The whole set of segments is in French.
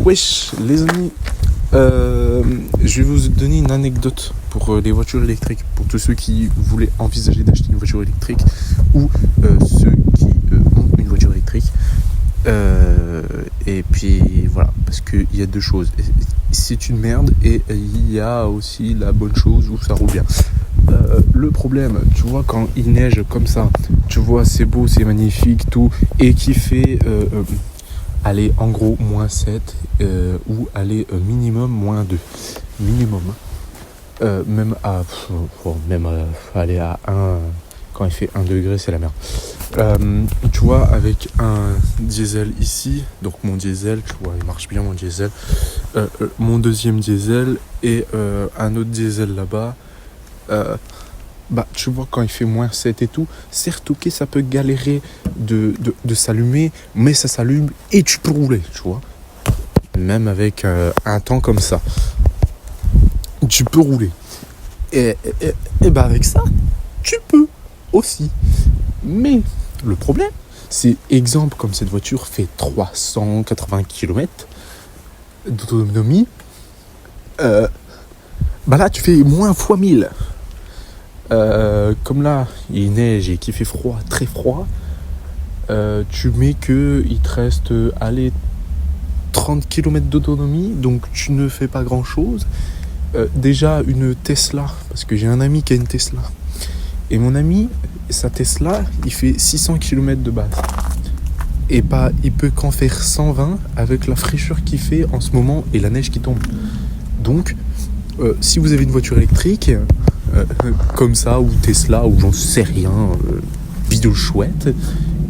Wesh, les amis, je vais vous donner une anecdote pour les voitures électriques, pour tous ceux qui voulaient envisager d'acheter une voiture électrique ou ceux qui ont une voiture électrique. Et puis voilà, parce qu'il y a deux choses. C'est une merde et il y a aussi la bonne chose où ça roule bien. Le problème, tu vois, quand il neige comme ça, tu vois, c'est beau, c'est magnifique, tout, et qui fait aller en gros moins 7 ou aller minimum moins 2. Minimum. Même aller à 1, quand il fait 1 degré, c'est la merde. Tu vois, avec un diesel ici, donc mon diesel, tu vois, il marche bien mon diesel, mon deuxième diesel et un autre diesel là-bas, tu vois, quand il fait moins 7 et tout, certes, ok, ça peut galérer de s'allumer, mais ça s'allume et tu peux rouler, tu vois. Même avec un temps comme ça, tu peux rouler. Et avec ça, tu peux aussi. Mais le problème, c'est exemple comme cette voiture fait 380 km d'autonomie, là tu fais moins fois 1000. Comme là il neige et qu'il fait froid, très froid, tu mets que il te reste 30 km d'autonomie, donc tu ne fais pas grand chose. Déjà une Tesla, parce que j'ai un ami qui a une Tesla, et mon ami, sa Tesla, il fait 600 km de base, et il peut qu'en faire 120 avec la fraîcheur qu'il fait en ce moment et la neige qui tombe. Donc si vous avez une voiture électrique comme ça, ou Tesla, ou j'en sais rien, vidéo chouette,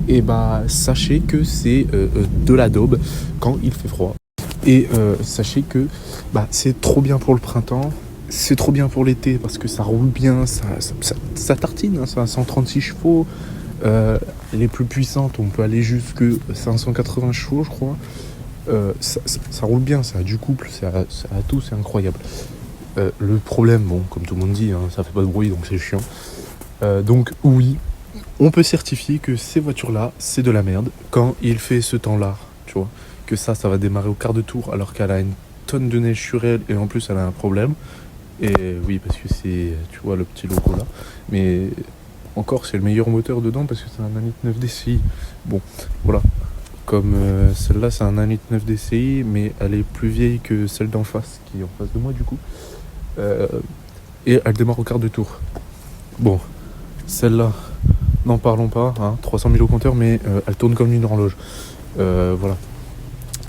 et sachez que c'est de la daube quand il fait froid. Et sachez que c'est trop bien pour le printemps, c'est trop bien pour l'été, parce que ça roule bien, ça tartine, hein, ça a 136 chevaux. Les plus puissantes, on peut aller jusque 580 chevaux, je crois. Ça roule bien, ça a du couple, ça a tout, c'est incroyable. Le problème, bon, comme tout le monde dit, hein, ça fait pas de bruit, donc c'est chiant. Donc oui, on peut certifier que ces voitures-là, c'est de la merde quand il fait ce temps-là, tu vois. Que ça va démarrer au quart de tour alors qu'elle a une tonne de neige sur elle et en plus elle a un problème. Et oui, parce que c'est, tu vois, le petit logo là. Mais encore, c'est le meilleur moteur dedans parce que c'est un 1.9 DCI. Bon, voilà. Comme celle-là, c'est un 1.9 DCI, mais elle est plus vieille que celle d'en face, qui est en face de moi du coup. Et elle démarre au quart de tour. Bon, celle-là, n'en parlons pas, hein, 300 000 au compteur, mais elle tourne comme une horloge. Voilà.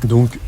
Donc